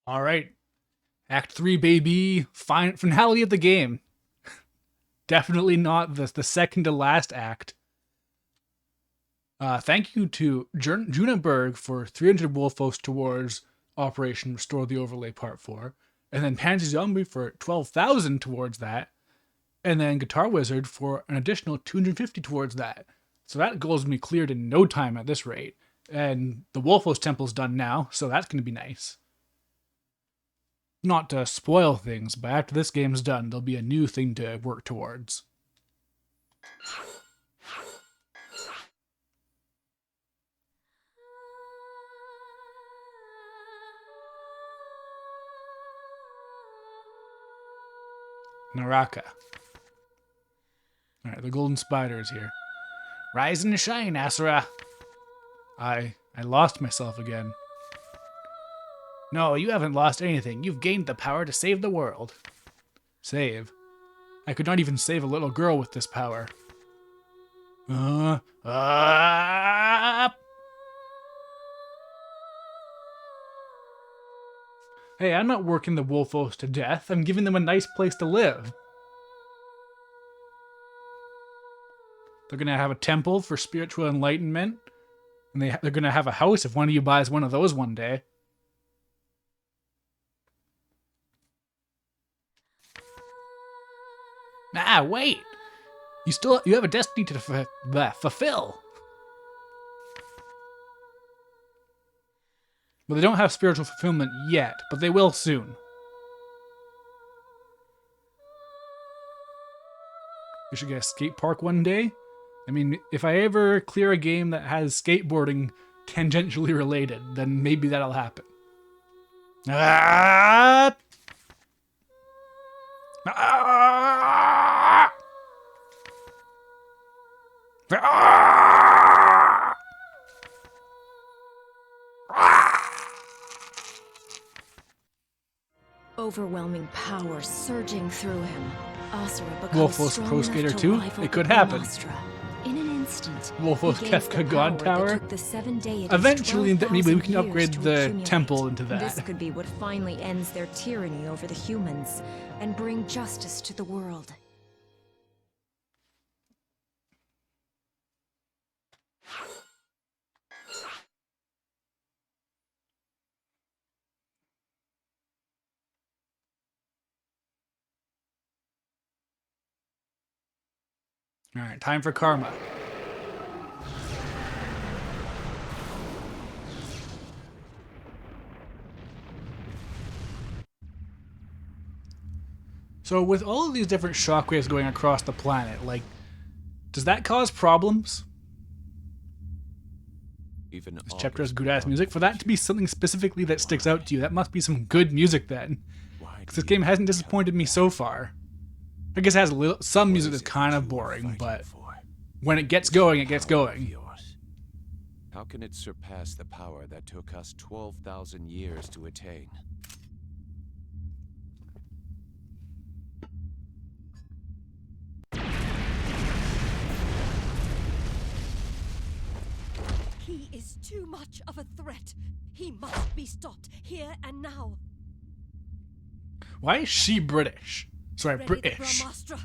All right, Act 3, baby. Finality of the game. Definitely not the second to last act. Thank you to Juneberg for 300 Wolfos towards Operation Restore the Overlay Part 4. And then Pansy Zombie for 12,000 towards that. And then Guitar Wizard for an additional 250 towards that. So that goal is going to be cleared in no time at this rate. And the Wolfos Temple's done now, so that's going to be nice. Not to spoil things, but after this game's done, there'll be a new thing to work towards. Naraka. Alright, the golden spider is here. Rise and shine, Asura! I lost myself again. No, you haven't lost anything. You've gained the power to save the world. Save? I could not even save a little girl with this power. Hey, I'm not working the Wolfos to death. I'm giving them a nice place to live. They're going to have a temple for spiritual enlightenment. And they're going to have a house if one of you buys one of those one day. Ah, wait! You have a destiny to fulfill. Well, they don't have spiritual fulfillment yet, but they will soon. We should get a skate park one day. I mean, if I ever clear a game that has skateboarding tangentially related, then maybe that'll happen. Ah! Ah! Ah! Overwhelming power surging through him. Asura becomes Wolfos strong Pro enough Skater to 2? rival It could the happen. Brahmastra. In an instant, Wolfos he gains the Kefka God power Tower? that took the 7 deities Eventually, maybe we 12,000 can upgrade years to the accumulate. temple into This that. could be what finally ends their tyranny over the humans and bring justice to the world. Alright, time for karma. So with all of these different shockwaves going across the planet, like, does that cause problems? Even This chapter has good-ass music. For that to be something specifically that sticks out to you, that must be some good music then. Because this game hasn't disappointed me so far. I guess it has some music that's kind of boring, but when it gets going, it gets going. How can it surpass the power that took us 12,000 years to attain? He is too much of a threat. He must be stopped here and now. Why is she British? Sorry, Ready, British. Brahmastra.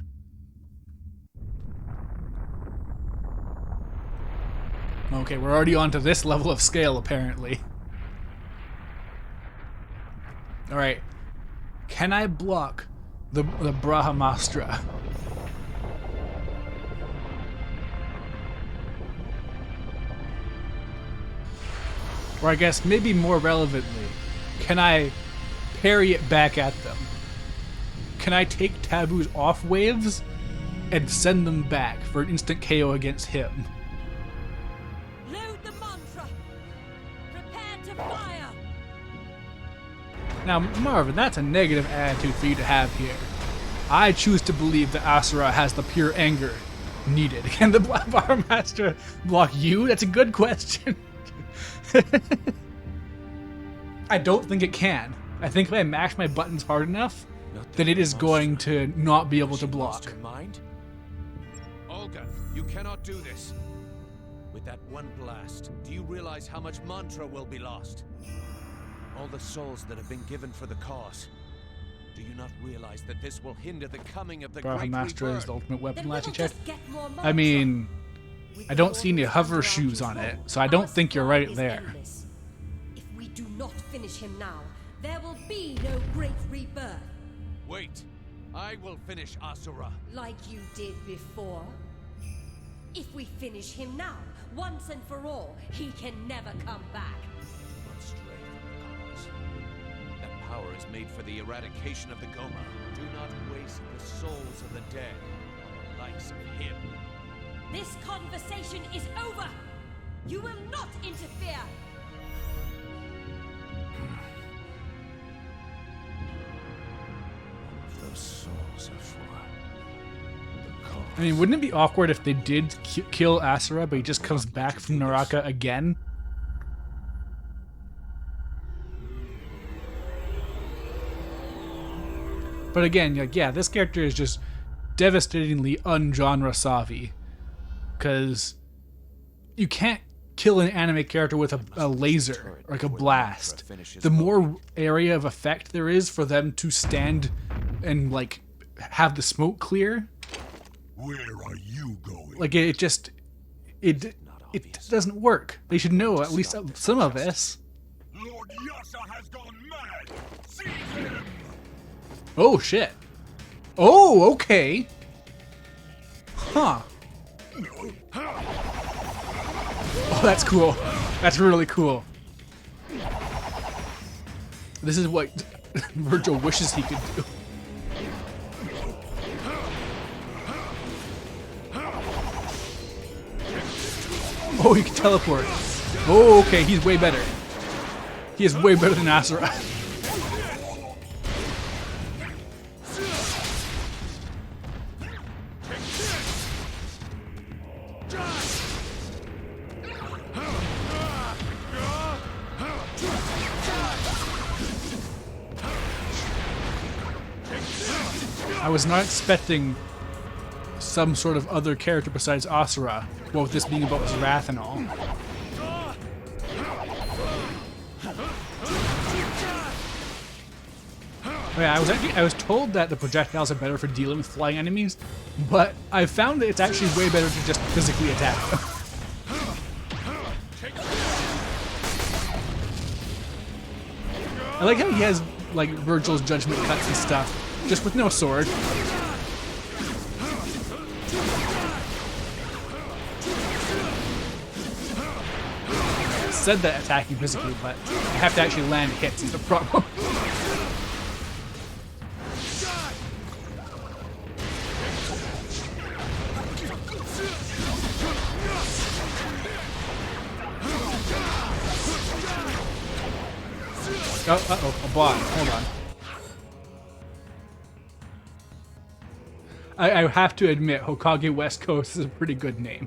Okay, we're already on to this level of scale, apparently. Alright. Can I block the Brahmastra? Or I guess maybe more relevantly, can I parry it back at them? Can I take Taboo's off waves and send them back for an instant KO against him? Load the mantra. Prepare to fire. Now, Marvin, that's a negative attitude for you to have here. I choose to believe that Asura has the pure anger needed. Can the Bar Master block you? That's a good question. I don't think it can. I think if I mash my buttons hard enough, then it is going to not be able to block. Olga, you cannot do this. With that one blast, do you realize how much mantra will be lost? all the souls that have been given for the cause. Do you not realize that this will hinder the coming of the great Master is rebirth? the ultimate weapon Then we latching will check. just get more I monsters. mean, With I the don't see any orders hover under our shoes on control, it, so I don't our think you're supply right is there. endless. If we do not finish him now, there will be no great rebirth, Wait, I will finish Asura. like you did before. If we finish him now, once and for all, he can never come back. Do not stray from the cause. That power is made for the eradication of the Goma. Do not waste the souls of the dead on the likes of him. This conversation is over. You will not interfere. Those souls are for the cause. I mean, wouldn't it be awkward if they did kill Asura, but he just comes back from Naraka again? But again, like, yeah, this character is just devastatingly un-genre savvy. Because you can't kill an anime character with a laser, like a blast. The more area of effect there is for them to stand and, like, have the smoke clear, Where are you going? like, it doesn't work. They should know at least some of this. Lord Yasha has gone mad! Seize him! Oh, shit. Oh, okay. Huh. Oh, that's cool. That's really cool. This is what Virgil wishes he could do. Oh, he can teleport. Oh, okay, he's way better. He is way better than Asura. I was not expecting some sort of other character besides Asura. Well, with this being about his wrath and all. Oh yeah, I was told that the projectiles are better for dealing with flying enemies, but I found that it's actually way better to just physically attack them. I like how he has like Virgil's judgment cuts and stuff, just with no sword. Said that attacking physically, but I have to actually land hits is the problem. Oh, uh-oh, a bot. Hold on. I have to admit, Hokage West Coast is a pretty good name.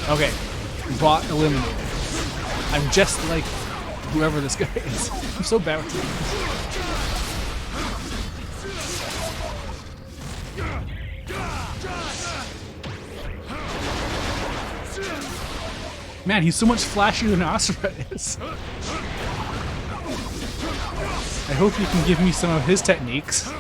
Okay, bot eliminated. I'm just like whoever this guy is. I'm so bad with names. Man, he's so much flashier than Asura is. I hope you can give me some of his techniques.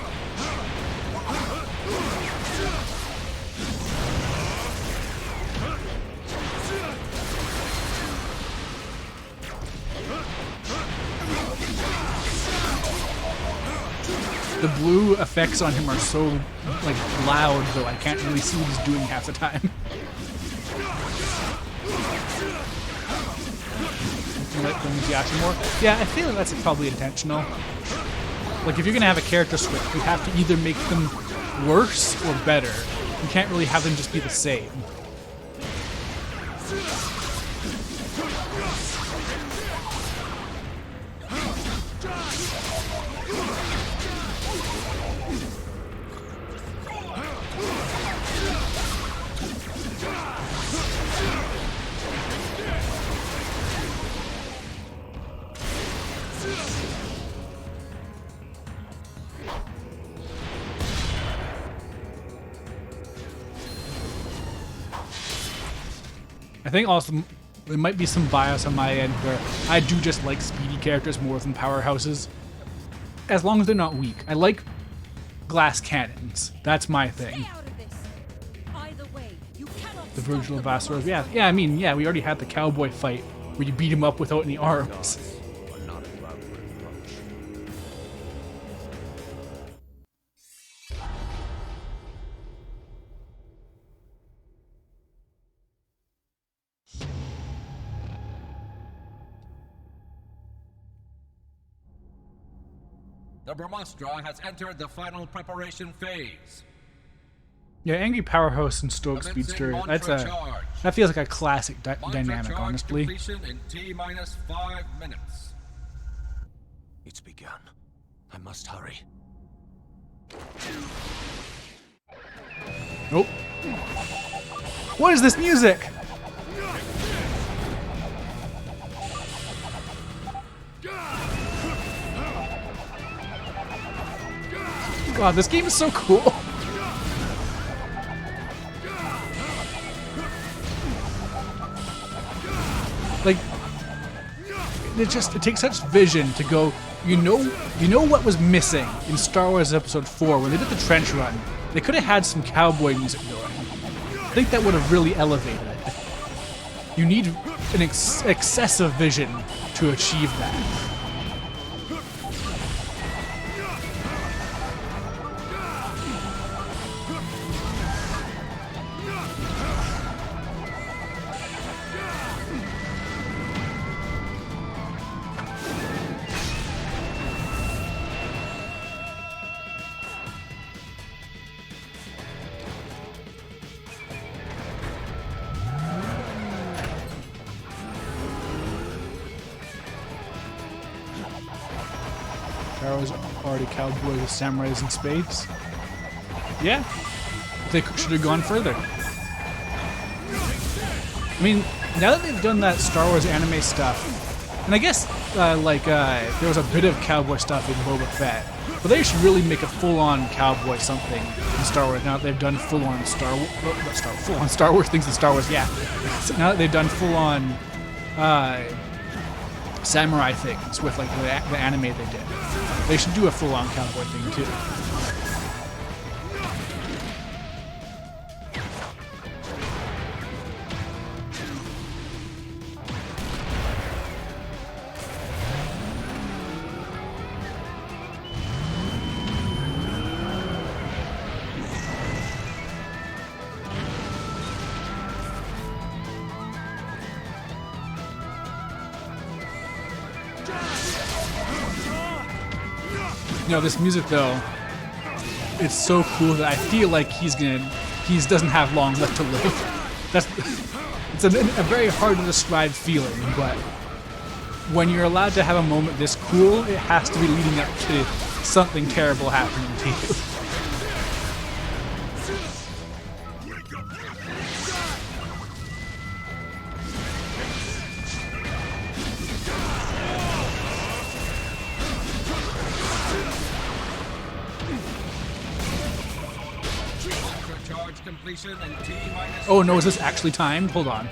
The blue effects on him are so like loud, though I can't really see what he's doing half the time. Let them Yasha more. Yeah, I feel like that's probably intentional. Like if you're gonna have a character switch, you have to either make them worse or better. You can't really have them just be the same. I think also there might be some bias on my end where I do just like speedy characters more than powerhouses, as long as they're not weak. I like glass cannons. That's my thing. Stay out of this. Either way, you cannot The stop Virgil of the Asura. monster. Yeah, I mean, yeah, we already had the cowboy fight where you beat him up without any arms. Are not allowed to approach. The Brahmastra has entered the final preparation phase. Yeah, Angry Powerhouse and Stoic Commencing Speedster. mantra charge. That feels like a classic Mantra dynamic, charge honestly. completion in T-minus 5 minutes. It's begun. I must hurry. Nope. What is this music? God, this game is so cool. Like, it takes such vision to go. You know what was missing in Star Wars Episode 4 when they did the trench run. They could have had some cowboy music going. I think that would have really elevated it. You need an excessive vision to achieve that. Pharaoh's already cowboys with samurais and spades. Yeah, they should have gone further. I mean, now that they've done that Star Wars anime stuff, and I guess there was a bit of cowboy stuff in Boba Fett, but they should really make a full-on cowboy something in Star Wars. Now that they've done full-on Star Wars things in Star Wars, yeah. So now that they've done full-on samurai things with like the anime they did. They should do a full-on cowboy thing too. You know, this music though, it's so cool that I feel like he doesn't have long left to live. It's a very hard to describe feeling, but when you're allowed to have a moment this cool, it has to be leading up to something terrible happening to you. Charge completion in T-minus. Oh no, is this actually timed? Hold on.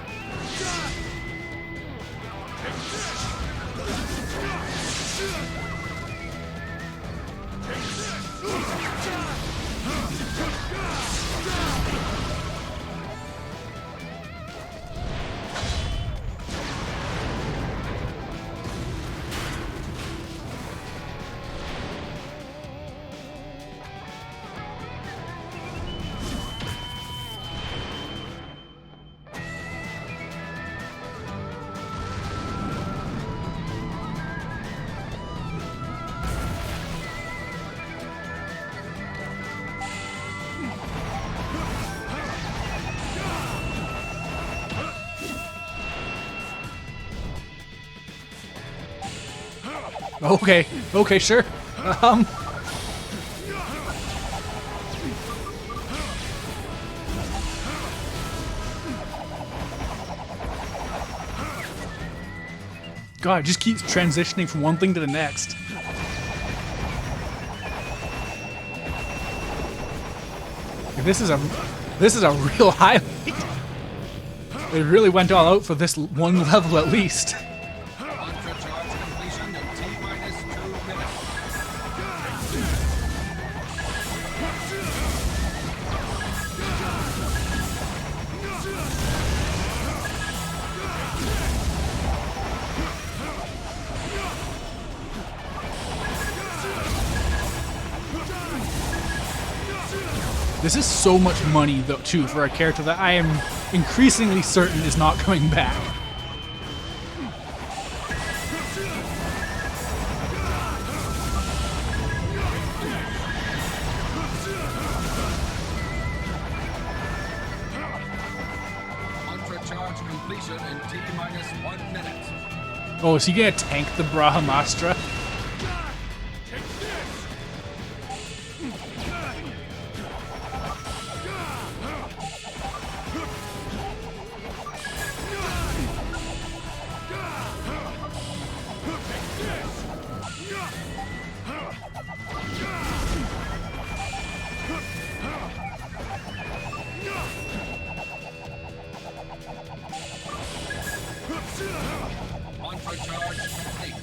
Okay, sure. God, it just keeps transitioning from one thing to the next. This is a real highlight. It really went all out for this one level at least. Mantra charge completion in T-minus 2 minutes. This is so much money, though, too, for a character that I am increasingly certain is not coming back. Mantra charge completion in T-minus 1 minute. Oh, is he gonna tank the Brahmastra? Mantra charge complete.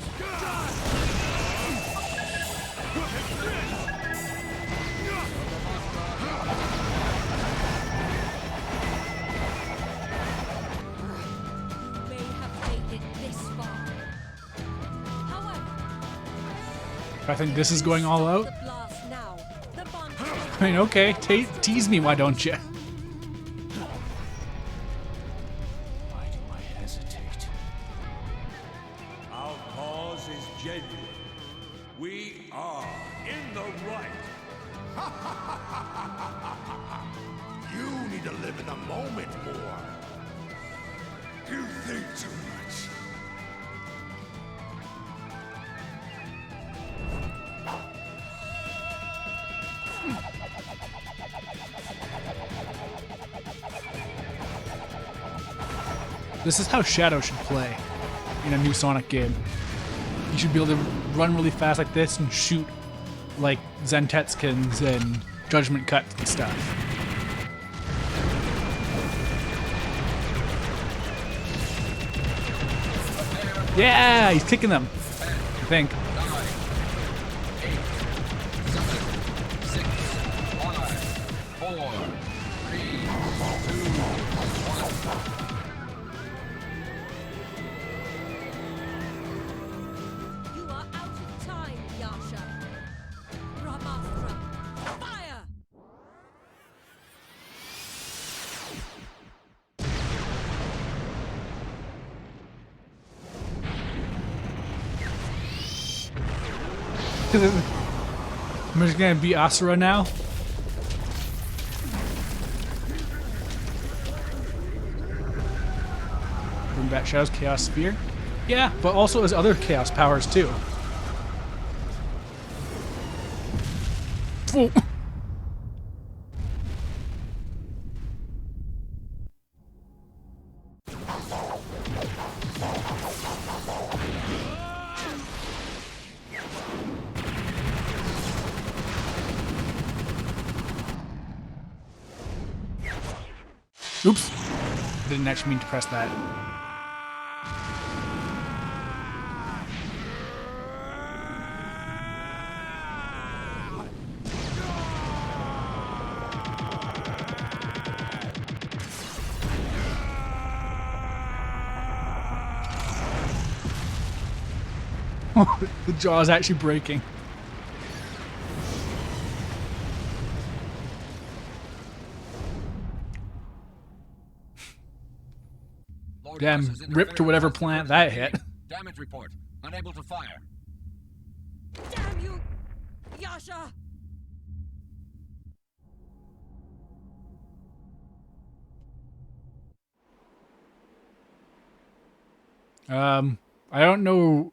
May have made it this far. However, I think this is going all out. the blast now. The bond I mean, okay, tease me, why don't you? Why do I hesitate? Our cause is genuine. We are in the right. You need to live in the moment more. You think too much. This is how Shadow should play in a new Sonic game. You should be able to run really fast like this and shoot like Zentetskins and Judgment Cuts and stuff. Yeah, he's kicking them, I think. 9, 8, 7, 6, 5, 4, 3, 2, 1. You are out of time, Yasha. Brahmastra, fire! I'm just gonna beat Asura now. Bring back Shadow's Chaos Sphere. Yeah, but also his other Chaos powers too. Oh. Oops. Didn't actually mean to press that. The jaw is actually breaking. Lord Damn, Gus has ripped to whatever interfered plant with that the hit. Damage report. Unable to fire. Damn you, Yasha! I don't know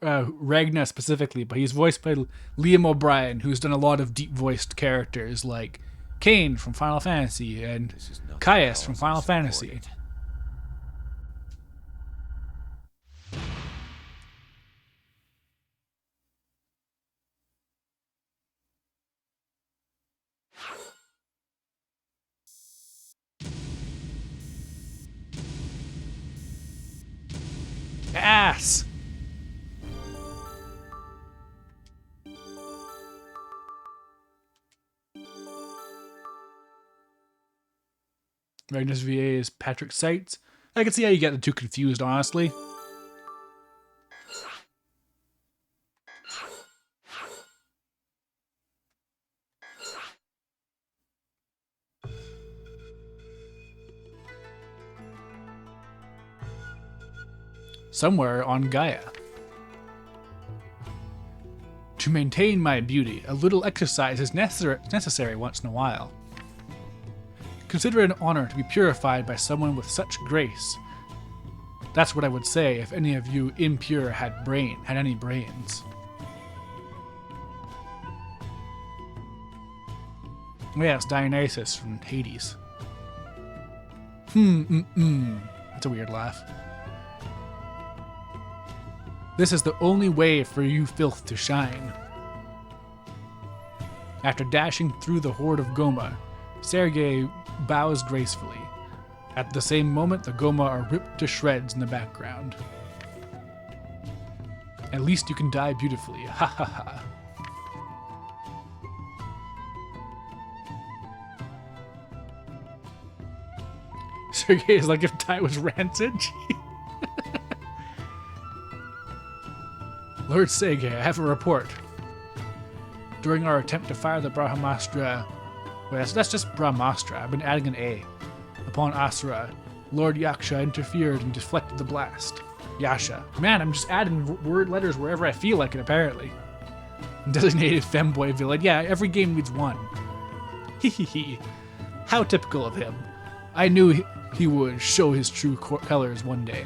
Ragna specifically, but he's voiced by Liam O'Brien, who's done a lot of deep-voiced characters like Kane from Final Fantasy and This is nothing Caius from else Final is Fantasy. important. Ass! Magnus VA is Patrick Seitz. I can see how you get the two confused, honestly. Somewhere on Gaia. To maintain my beauty, a little exercise is necessary once in a while. Consider it an honor to be purified by someone with such grace. That's what I would say if any of you impure had any brains. Oh yeah, it's Dionysus from Hades. That's a weird laugh. This is the only way for you filth to shine. After dashing through the horde of Goma, Sergei bows gracefully. At the same moment, the Goma are ripped to shreds in the background. At least you can die beautifully. Ha ha ha. Sergei is like if Ty was rancid. Lord Sergei, I have a report. During our attempt to fire the Brahmastra... Wait, that's just Brahmastra. I've been adding an A. Upon Asura, Lord Yaksha interfered and deflected the blast. Yasha. Man, I'm just adding word letters wherever I feel like it, apparently. Designated femboy villain. Yeah, every game needs one. Hehehe. How typical of him. I knew he would show his true colors one day.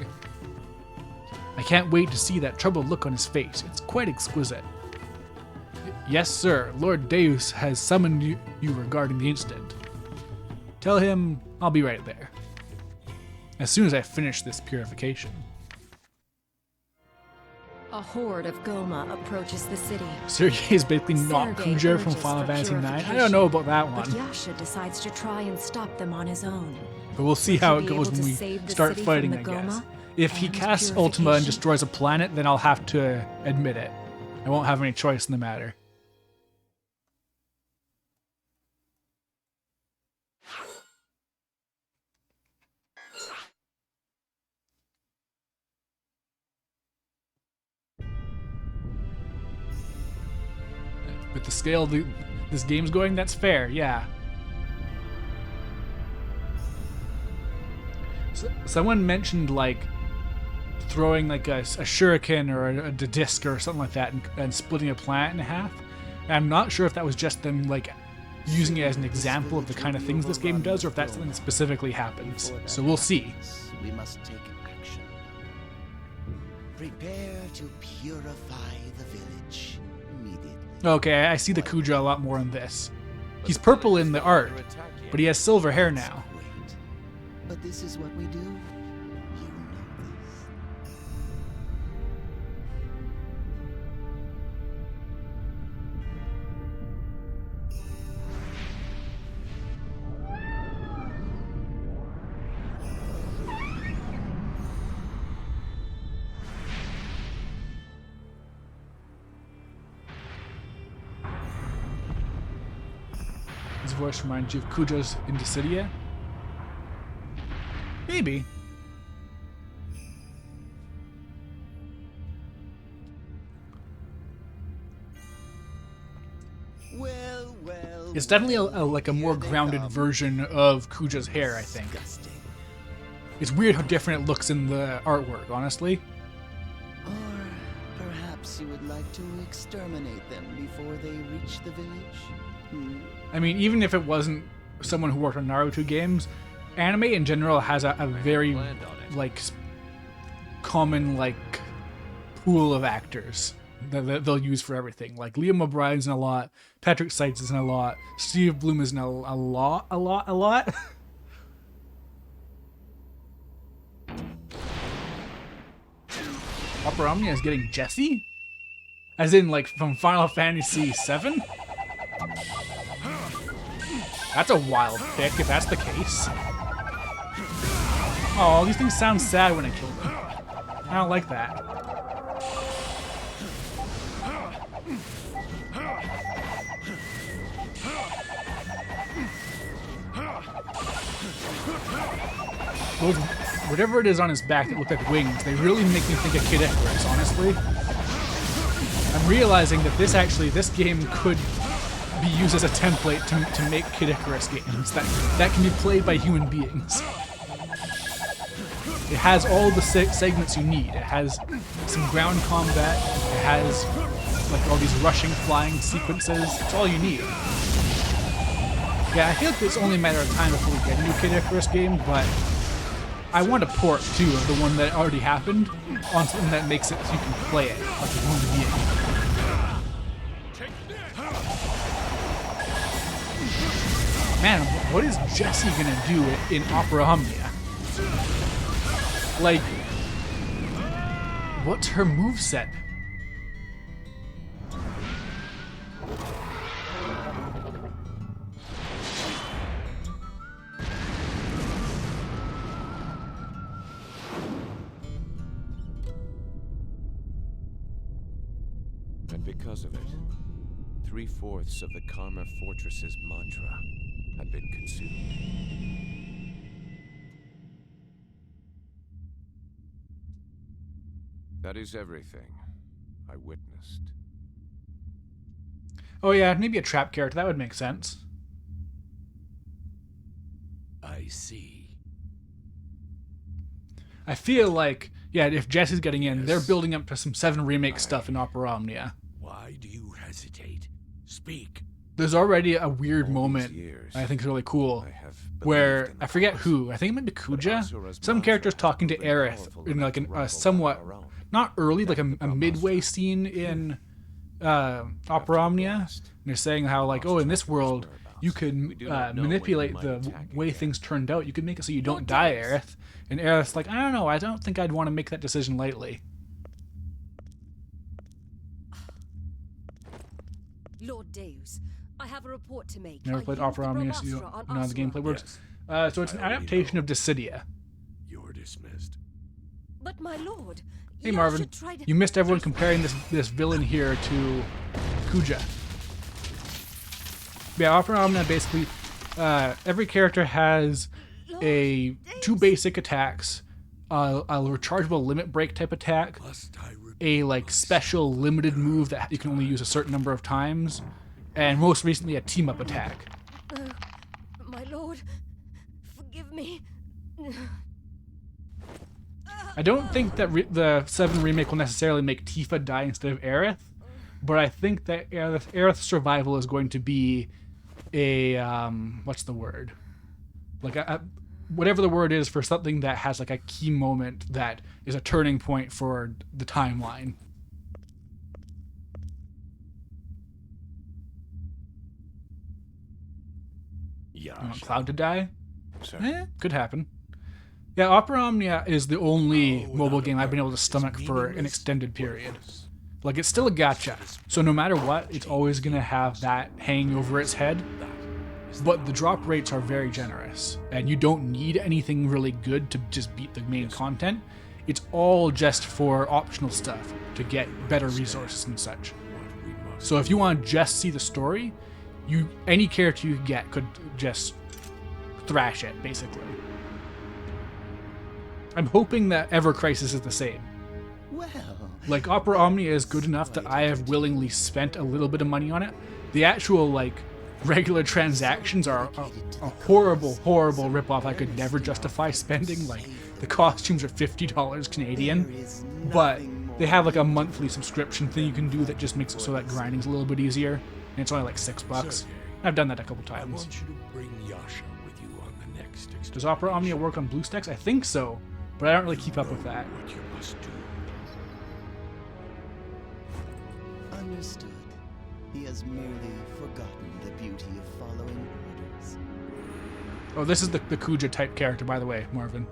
I can't wait to see that troubled look on his face. It's quite exquisite. Yes, sir. Lord Deus has summoned you regarding the incident. Tell him I'll be right there. As soon as I finish this purification. A horde of Goma approaches the city. Sergei is basically not Sergei Kuja from urges Final for Fantasy IX. I purification, don't know about that one. But Yasha decides to try and stop them on his own. But we'll see Will how he it be goes able when to we save the start city fighting, from the I guess. Goma If he and casts Ultima and purification? destroys a planet, then I'll have to admit it. I won't have any choice in the matter. With the scale this game's going, that's fair, yeah. Someone mentioned like throwing like a shuriken or a disc or something like that and splitting a planet in half. And I'm not sure if that was just them like using it as an example of the kind of things this game does, or if that's something that specifically happens. So we'll see. We must take action. Prepare to purify the village immediately. Okay, I see the Kuja a lot more in this. He's purple in the art, but he has silver hair now. Wait. But this is what we do. You know this. His voice reminds you of Kuja's in Dissidia? Maybe. Well. It's definitely like a more grounded version of Kuja's hair, I think. Disgusting. It's weird how different it looks in the artwork, honestly. Or perhaps you would like to exterminate them before they reach the village? I mean, even if it wasn't someone who worked on Naruto games, anime in general has a very like common like pool of actors that they'll use for everything. Like Liam O'Brien's in a lot, Patrick Seitz is in a lot, Steve Bloom is in a lot. Upper Omnia is getting Jesse? As in like from Final Fantasy VII? That's a wild pick if that's the case. Oh, these things sound sad when I kill them. I don't like that. Those, whatever it is on his back that look like wings, they really make me think of Kid Icarus, honestly. I'm realizing that this game could be used as a template to make Kid Icarus games that can be played by human beings. It has all the segments you need. It has some ground combat. It has like all these rushing, flying sequences. It's all you need. Yeah, I feel like it's only a matter of time before we get a new Kid Icarus game, but I want a port too of the one that already happened on something that makes it so you can play it like a human being. Man, what is Jessie gonna do in Opera Omnia? Like, what's her moveset? And because of it, 3/4 of the Karma Fortress's mantra had been consumed. That is everything I witnessed. Oh yeah, maybe a trap character, that would make sense. I see. I feel like, yeah, if Jessie's getting in, Yes. they're building up to some 7 Remake stuff in Opera Omnia. Why do you hesitate? Speak. There's already a weird All moment these years, I think is really cool, I have where believed in I forget cause, who. I think it might be Kuja. Asura's Some mantra characters has talking to proven Aerith powerful in like enough to a rival somewhat our own. not early, like a From midway Asura. scene in Opera Omnia. And they're saying how like, oh, in this world you can We do not know when manipulate we might the attack way again. things turned out. You can make it so you don't die, Aerith. And Aerith's like, I don't know. I don't think I'd want to make that decision lightly. Lord Deus, I have a report to make. Never I played used Opera the Omnia, so you Brahmastra don't on know how the Asura. gameplay works. Yes. So it's an I already adaptation know. of Dissidia. You're dismissed. But my lord, Hey y'all Marvin, should try to... you missed everyone comparing this villain here to Kuja. Yeah, Opera Omnia basically, every character has two basic attacks, a rechargeable limit break type attack, Must I repeat a like special limited move that you can only use a certain number of times, and most recently a team up attack. My lord, forgive me. I don't think that the 7 remake will necessarily make Tifa die instead of Aerith, but I think that Aerith's survival is going to be a what's the word? Like whatever the word is for something that has like a key moment that is a turning point for the timeline. You want Yasha. Cloud to die? Sir. Could happen. Yeah, Opera Omnia is the only Oh, mobile without a game I've been able to purpose is stomach for an meaningless, extended period. worthless. Like, it's still a gacha, so no matter what, it's always going to have that hanging over its head. But the drop rates are very generous, and you don't need anything really good to just beat the main content. It's all just for optional stuff to get better resources and such. What we must So if you want to just see the story, any character you get could just thrash it, basically. I'm hoping that Ever Crisis is the same. Well, Like, Opera Omnia is good enough that I have willingly spent a little bit of money on it. The actual, like, regular transactions are a horrible, horrible ripoff I could never justify spending. Like, the costumes are $50 Canadian, but they have, like, a monthly subscription thing you can do that just makes it so that grinding's a little bit easier. And it's only like $6. I've done that a couple I times. want you to bring Yasha with you on the next expedition. Does Opera Omnia work on BlueStacks? I think so, but I don't really keep up with that. What you must do. understood. He has merely forgotten the beauty of following orders. Oh, this is the Kuja type character, by the way, Marvin.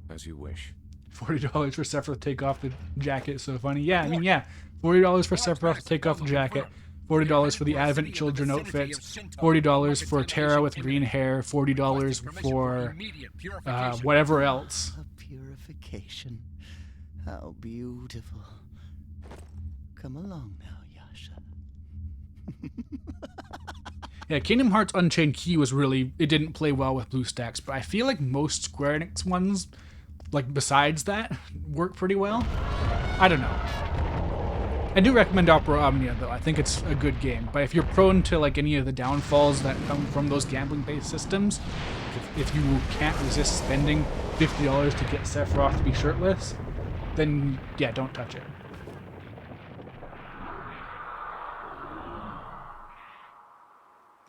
As you wish. $40 for Sephiroth to take off the jacket. So funny. Yeah, I mean, yeah. $40 for Sephiroth to take off the jacket. $40 for the Advent Children outfits, $40 for Terra with green hair, $40 for whatever else. A purification. How beautiful. Come along now, Yasha. Yeah, Kingdom Hearts Unchained Key was really, it didn't play well with BlueStacks, but I feel like most Square Enix ones, like besides that, work pretty well. I don't know. I do recommend Opera Omnia though. I think it's a good game, but if you're prone to like any of the downfalls that come from those gambling-based systems, if you can't resist spending $50 to get Sephiroth to be shirtless, then yeah, don't touch it.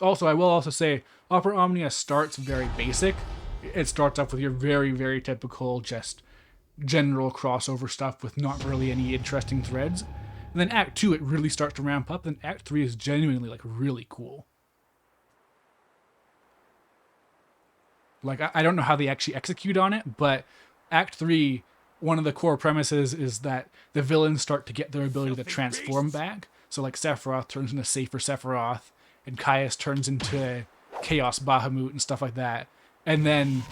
Also, I will also say, Opera Omnia starts very basic. It starts off with your very, very typical, just general crossover stuff with not really any interesting threads. And then Act 2, it really starts to ramp up, and Act 3 is genuinely, like, really cool. Like, I don't know how they actually execute on it, but Act 3, one of the core premises is that the villains start to get their ability to transform back. So, like, Sephiroth turns into Safer Sephiroth, and Caius turns into Chaos Bahamut and stuff like that. And then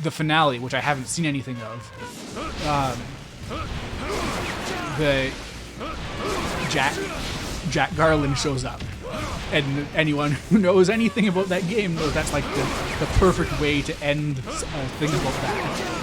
the finale, which I haven't seen anything of, the Jack Garland shows up. And anyone who knows anything about that game knows that's like the perfect way to end a thing about that.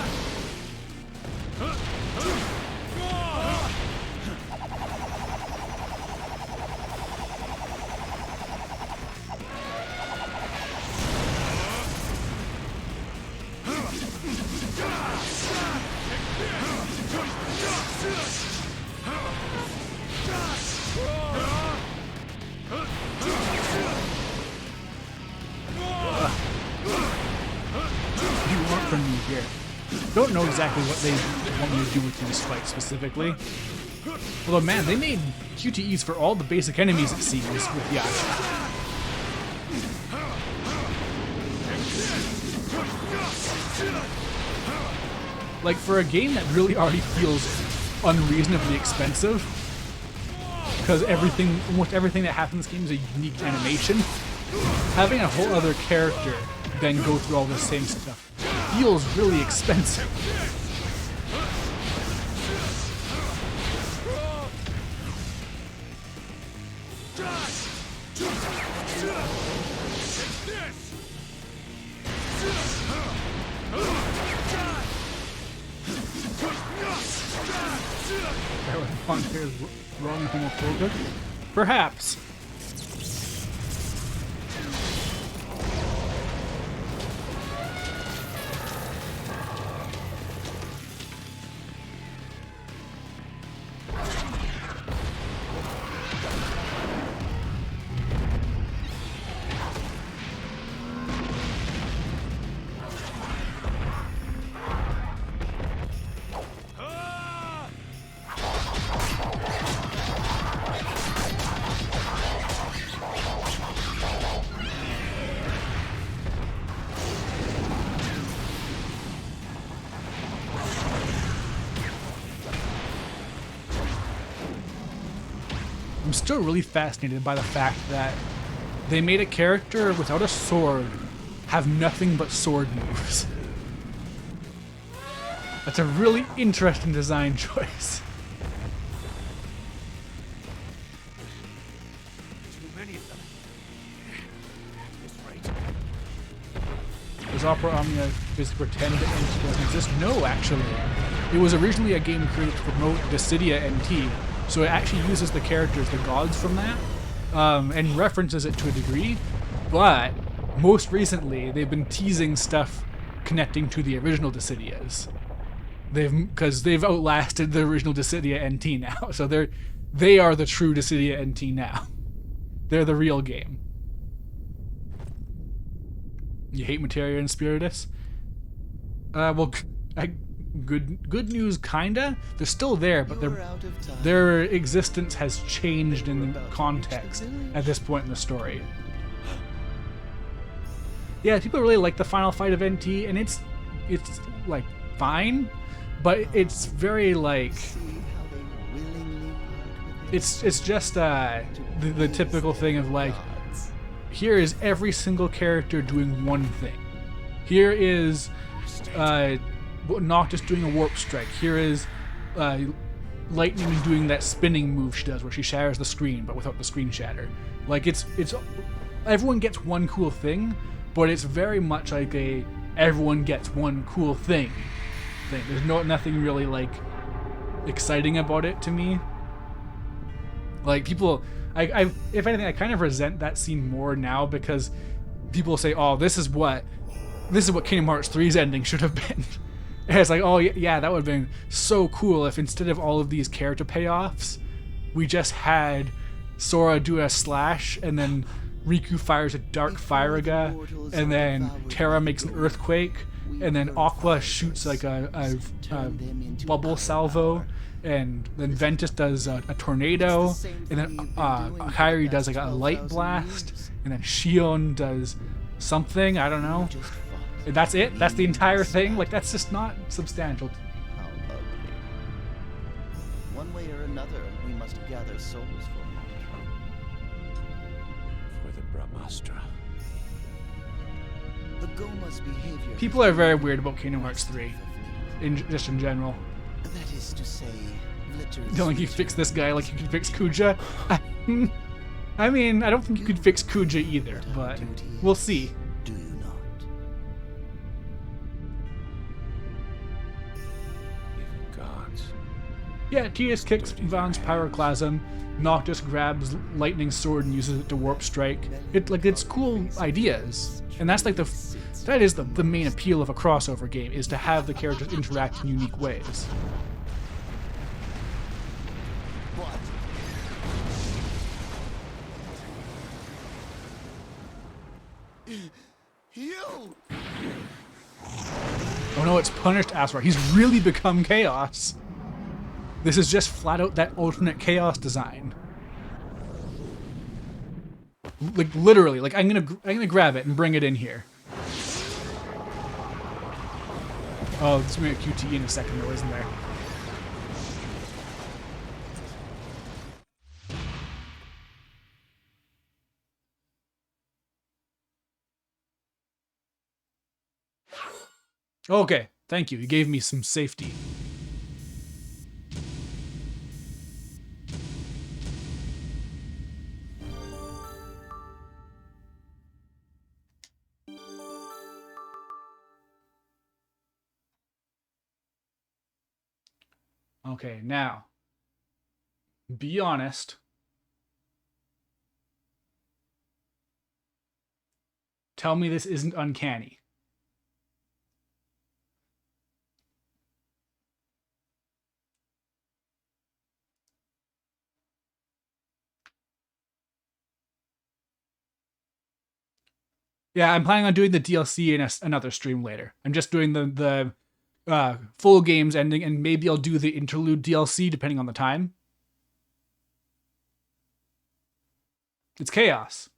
From me here. Don't know exactly what they want me to do with these fights specifically. Although, man, they made QTEs for all the basic enemies, it seems, with Yasha. Like, for a game that really already feels unreasonably expensive, because almost everything that happens in this game is a unique animation, having a whole other character then go through all the same stuff feels really expensive. Everyone here is wrong homophobic? Perhaps. I'm still really fascinated by the fact that they made a character without a sword have nothing but sword moves. That's a really interesting design choice. Too many of them. At this rate. Does Opera Omnia just pretend that NT doesn't exist? No, actually. It was originally a game created to promote Dissidia NT, so it actually uses the characters, the gods from that, and references it to a degree, but most recently they've been teasing stuff connecting to the original Dissidias. Because they've outlasted the original Dissidia NT now, so they are the true Dissidia NT now. They're the real game. You hate Materia and Spiritus? Good news, kinda. They're still there, but their existence has changed in context at this point in the story. Yeah, people really like the final fight of NT, and it's like fine, but it's very like it's just the typical thing of like, here is every single character doing one thing. Here is Noctis doing a warp strike. Here is Lightning doing that spinning move she does where she shatters the screen but without the screen shatter. Like it's everyone gets one cool thing, but it's very much like a everyone gets one cool thing. There's nothing really like exciting about it to me. Like people, I if anything, I kind of resent that scene more now because people say, "Oh, this is what Kingdom Hearts 3's ending should have been." And it's like, "Oh yeah, that would have been so cool if instead of all of these character payoffs, we just had Sora do a slash and then Riku fires a dark Firaga, and then Terra makes an earthquake, and then Aqua shoots like a bubble salvo, and then Ventus does a tornado, and then Kairi does like a light blast, and then Shion does something, I don't know. And that's it? That's the entire thing? Like, that's just not substantial. How ugly. One way or another, we must gather souls for Mantra. For the Brahmastra. The Goma's behavior. People are very weird about Kingdom Hearts 3, just in general. That is to say, You don't think you fix this guy like you could fix Kuja? I mean, I don't think you could fix Kuja either, but we'll see. Do you not? Even gods. Yeah, Tidus kicks Vaughn's Pyroclasm, Noctis grabs Lightning's sword and uses it to warp strike. It's cool ideas, and that's like that is the main appeal of a crossover game, is to have the characters interact in unique ways. What? You! Oh no, it's punished Asura. He's really become Chaos. This is just flat out that alternate Chaos design. Like literally, like I'm gonna grab it and bring it in here. Oh, there's gonna be a QTE in a second though, isn't there? Okay, thank you. You gave me some safety. Okay, now, be honest. Tell me this isn't uncanny. Yeah, I'm planning on doing the DLC in another stream later. I'm just doing the full game's ending, and maybe I'll do the interlude DLC depending on the time. It's chaos.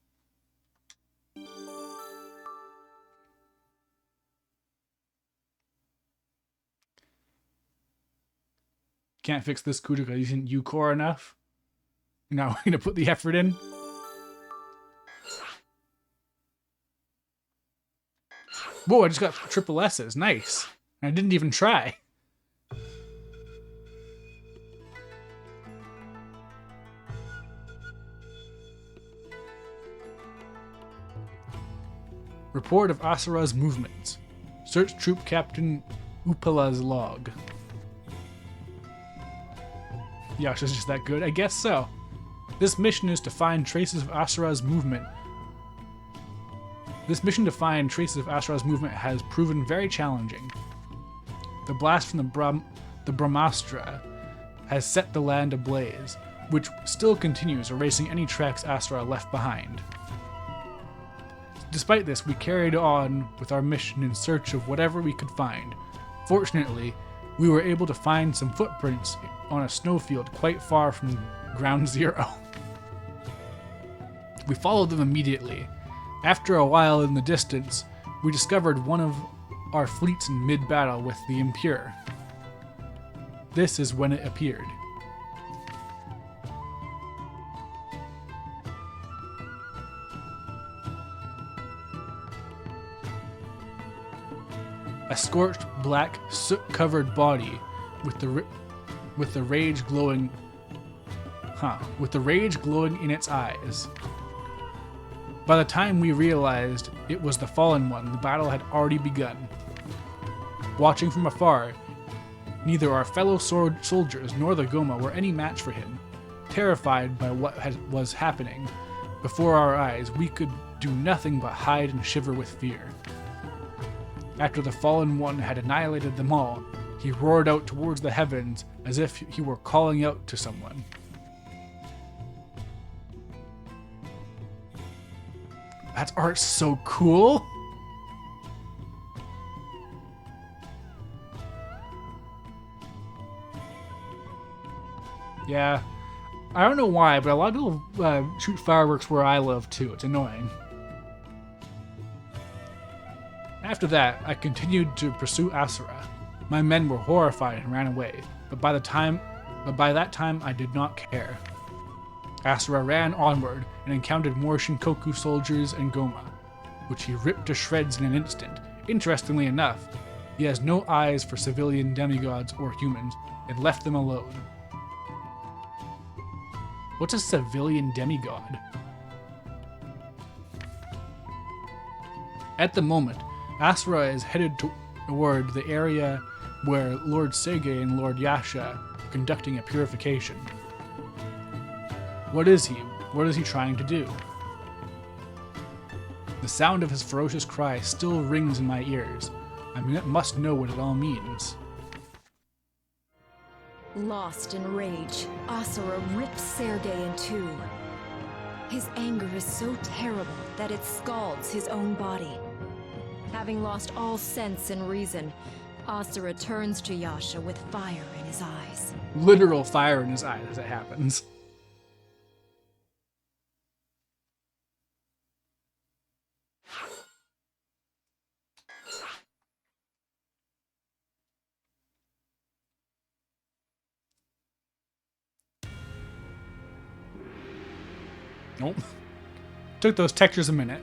Can't fix this Kuja because isn't you core enough. Now we're gonna put the effort in. Whoa, I just got triple S's. Nice. I didn't even try. Report of Asura's movements. Search Troop Captain Upala's log. Yasha's just that good? I guess so. This mission is to find traces of Asura's movement. This mission to find traces of Asura's movement has proven very challenging. The blast from the Brahmastra has set the land ablaze, which still continues, erasing any tracks Asura left behind. Despite this, we carried on with our mission in search of whatever we could find. Fortunately, we were able to find some footprints on a snowfield quite far from Ground Zero. We followed them immediately. After a while in the distance, we discovered one of our fleets in mid-battle with the Impure. This is when it appeared. a scorched black soot-covered body with the rage glowing in its eyes. By the time we realized it was the Fallen One, the battle had already begun. Watching from afar, neither our fellow soldiers nor the Goma were any match for him. Terrified by what was happening before our eyes, we could do nothing but hide and shiver with fear. After the Fallen One had annihilated them all, he roared out towards the heavens as if he were calling out to someone. That art's so cool! Yeah, I don't know why, but a lot of people shoot fireworks where I live too. It's annoying. After that, I continued to pursue Asura. My men were horrified and ran away, but by that time I did not care. Asura ran onward and encountered more Shinkoku soldiers and Goma, which he ripped to shreds in an instant. Interestingly enough, he has no eyes for civilian demigods or humans and left them alone. What's a civilian demigod? At the moment, Asura is headed toward the area where Lord Sege and Lord Yasha are conducting a purification. What is he? What is he trying to do? The sound of his ferocious cry still rings in my ears. I must know what it all means. Lost in rage, Asura rips Sergei in two. His anger is so terrible that it scalds his own body. Having lost all sense and reason, Asura turns to Yasha with fire in his eyes. Literal fire in his eyes as it happens. Nope. Took those textures a minute.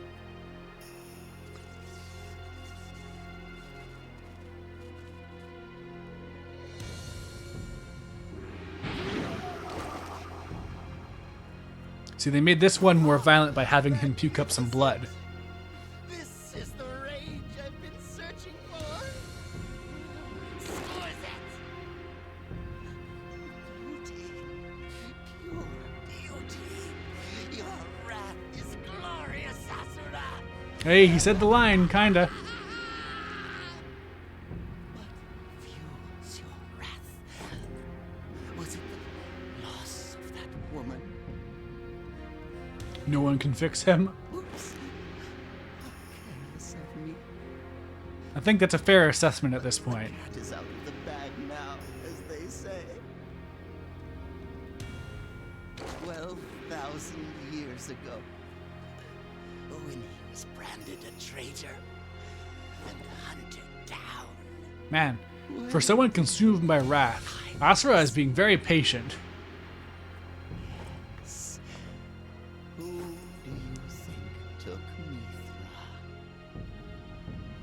See, they made this one more violent by having him puke up some blood. This is the rage I've been searching for. Exquisite. Beauty. Pure beauty. Your wrath is glorious, Asura. Hey, he said the line, kinda. What fuels your wrath? Was it the loss of that woman? No one can fix him. Oops. How careless of me. I think that's a fair assessment at this point. Cat is out of the bag now, as they say. 12,000 years ago, when he was branded a traitor and hunted down. Man, for someone consumed by wrath, Asura is being very patient. Yes. Who do you think took me, Thra?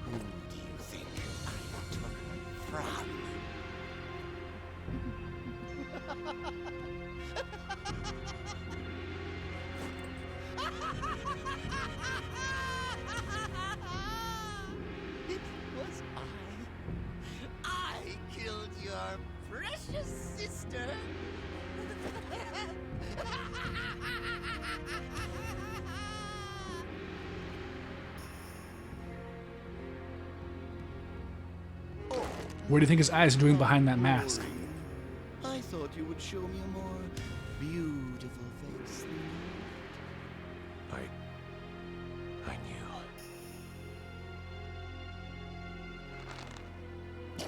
Who do you think I took her from? It was I killed your precious sister. What do you think his eyes are doing behind that mask? I thought you would show me a more beautiful face than I knew. I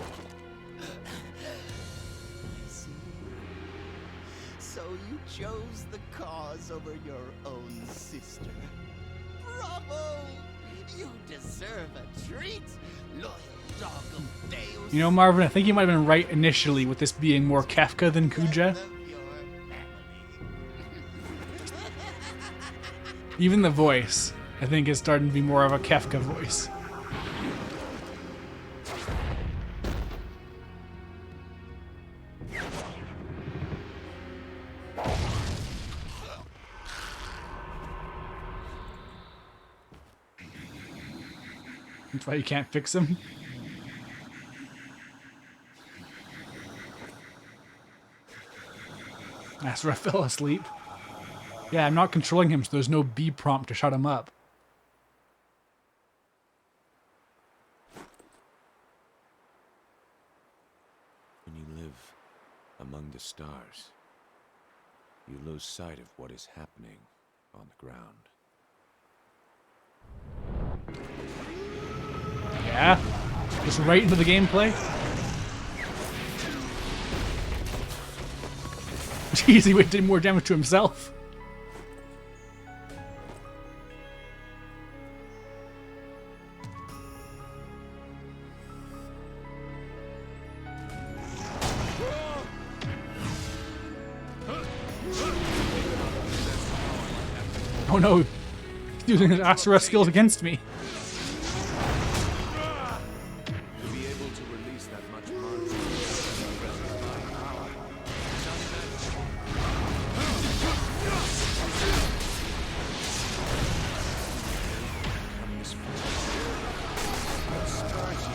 see. So you chose the cause over your own sister. Bravo! You deserve a treat, loyal dog of Deus. You know, Marvin, I think you might have been right initially with this being more Kafka than Kuja. Of your family. Even the voice, I think, is starting to be more of a Kafka voice. That's why you can't fix him. Asura fell asleep. Yeah, I'm not controlling him, so there's no B prompt to shut him up. When you live among the stars, you lose sight of what is happening on the ground. Yeah? Just right into the gameplay? Jeez, he did more damage to himself. Oh no, he's using his Asura skills against me. To be able to release that much mantra in the present divine power is unimaginable. Come this far. What stars you?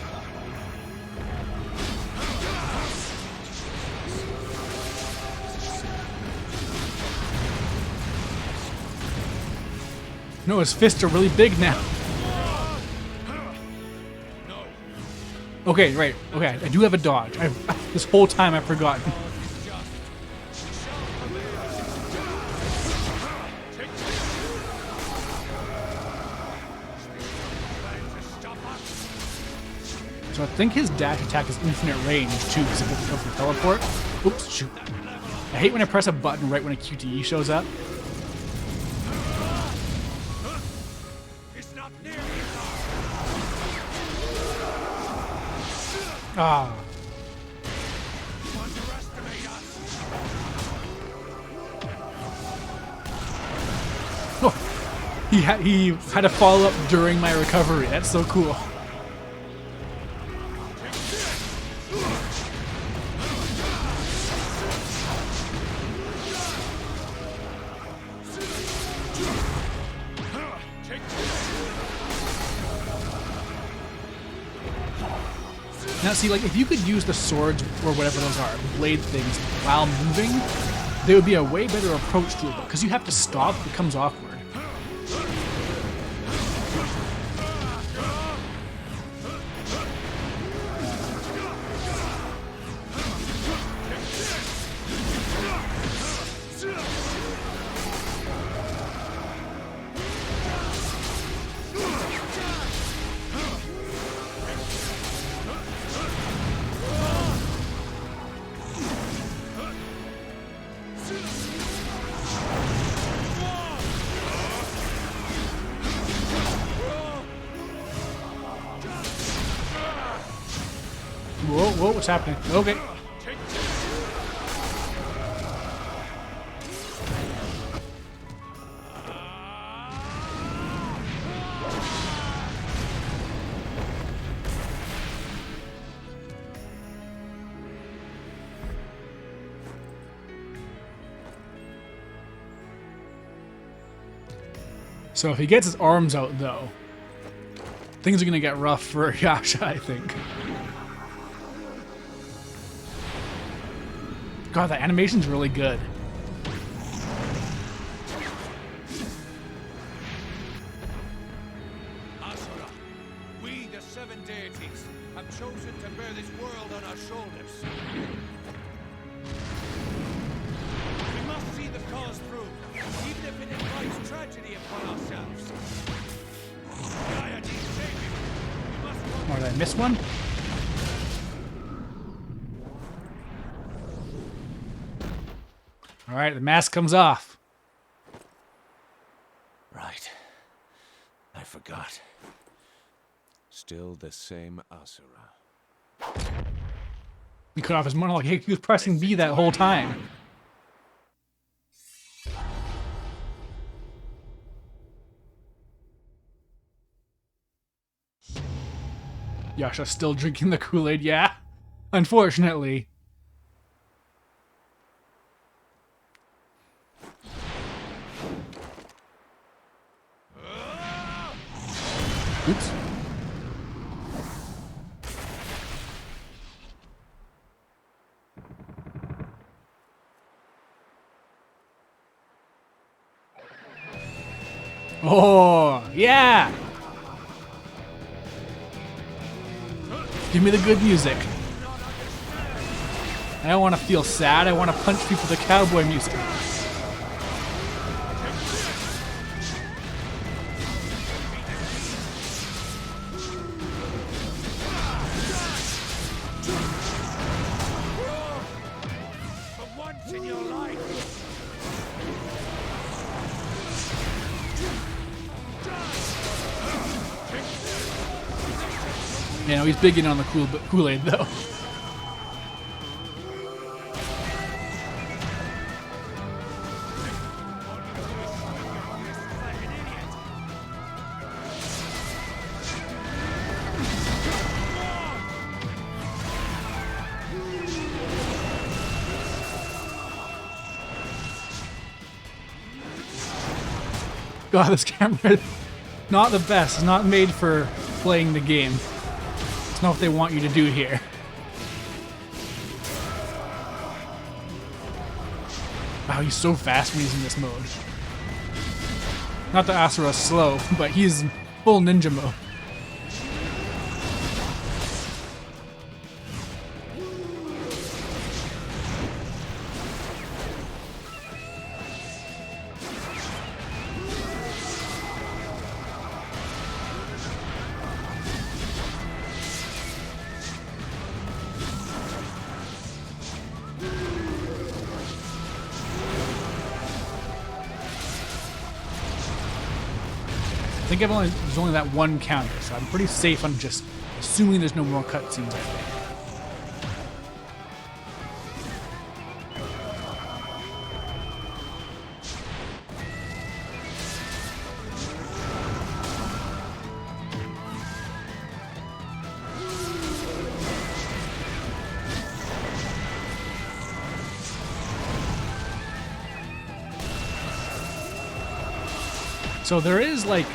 No, his fists are really big now. Okay, right. Okay, I do have a dodge. This whole time I've forgotten. So I think his dash attack is infinite range too, because it doesn't go for teleport. Oops, shoot. I hate when I press a button right when a QTE shows up. Ah. Oh, he had to follow up during my recovery. That's so cool. Now, see, like, if you could use the swords or whatever those are, the blade things, while moving, there would be a way better approach to it, because you have to stop, it becomes awkward. Whoa, whoa, what's happening? Okay. So if he gets his arms out, though, things are going to get rough for Yasha, I think. God, that animation's really good. Asura, we, the seven deities, have chosen to bear this world on our shoulders. We must see the cause through, even if it invites tragedy upon ourselves. Deity Savior, we must Oh, did I miss one? Alright, the mask comes off. Right. I forgot. Still the same Asura. He cut off his monologue. He was pressing B that whole time. Yasha's still drinking the Kool-Aid, yeah. Unfortunately. Oops. Oh, yeah! Give me the good music. I don't want to feel sad. I want to punch people to cowboy music. For once in your life. You know, he's big in on the Kool-Aid, though. God, this camera is not the best. It's not made for playing the game. It's not what they want you to do here. Wow, he's so fast when he's in this mode. Not that Asura's slow, but he's full ninja mode. I think there's only that one counter, so I'm pretty safe on just assuming there's no more cutscenes, I think. So there is, like,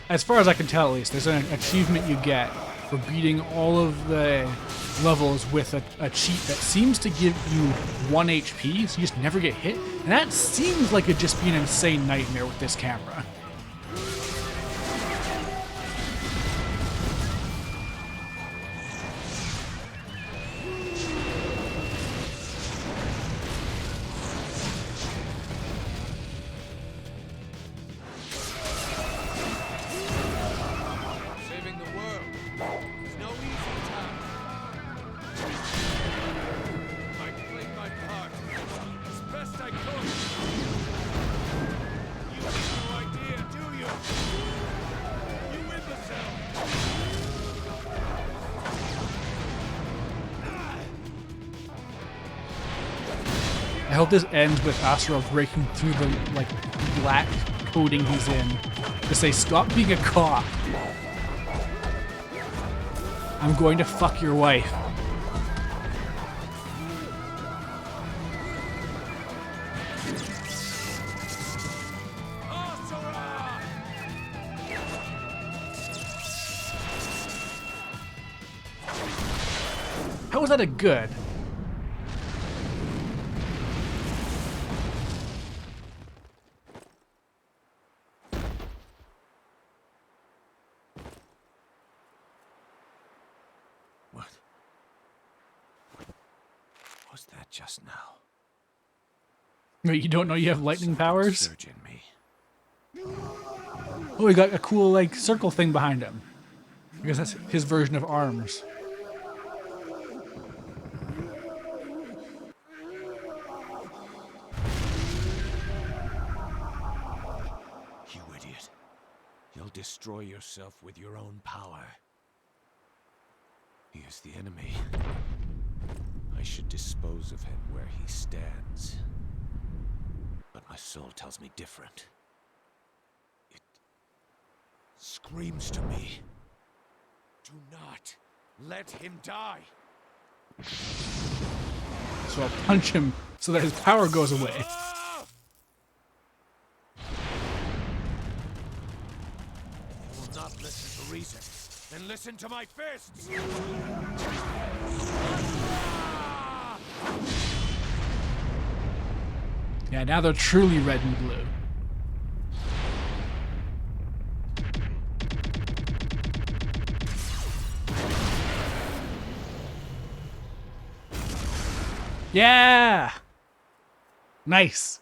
as far as I can tell at least, there's an achievement you get for beating all of the levels with a cheat that seems to give you 1 HP, so you just never get hit. And that seems like it'd just be an insane nightmare with this camera. I hope this ends with Asura breaking through the, like, black coating he's in to say, "Stop being a cop. I'm going to fuck your wife." How was that a good? Was that just now? Wait, you don't know you have lightning powers? Surge in me. Oh, he got a cool, like, circle thing behind him. I guess that's his version of arms. You idiot. You'll destroy yourself with your own power. He is the enemy. I should dispose of him where he stands. But my soul tells me different. It screams to me. Do not let him die. So I'll punch him so that his power goes away. You will not listen to reason. Then listen to my fists. Yeah, now they're truly red and blue. Yeah! Nice.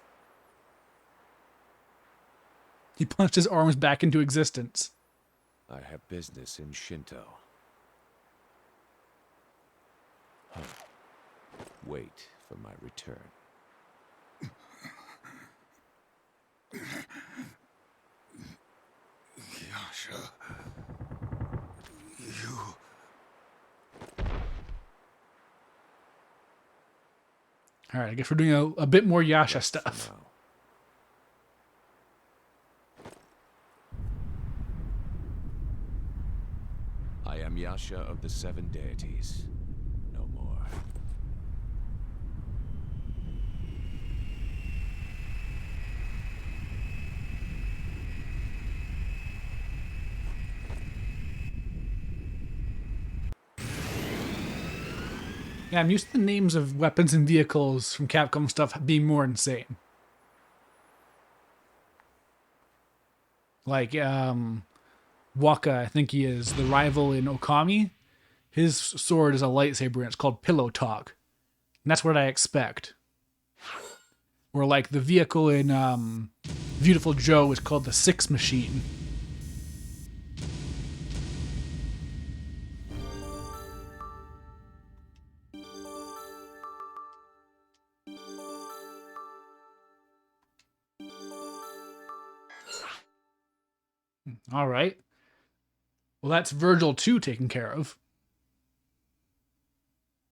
He punched his arms back into existence. I have business in Shinto. Huh. Wait for my return. Yasha. You. All right, I guess we're doing a bit more Yasha Rest for stuff. now. I am Yasha of the Seven Deities. No more. Yeah, I'm used to the names of weapons and vehicles from Capcom stuff being more insane. Like, Waka, I think he is the rival in Okami. His sword is a lightsaber and it's called Pillow Talk. And that's what I expect. Or like the vehicle in Beautiful Joe is called the Six Machine. All right. Well, that's Virgil 2 taken care of.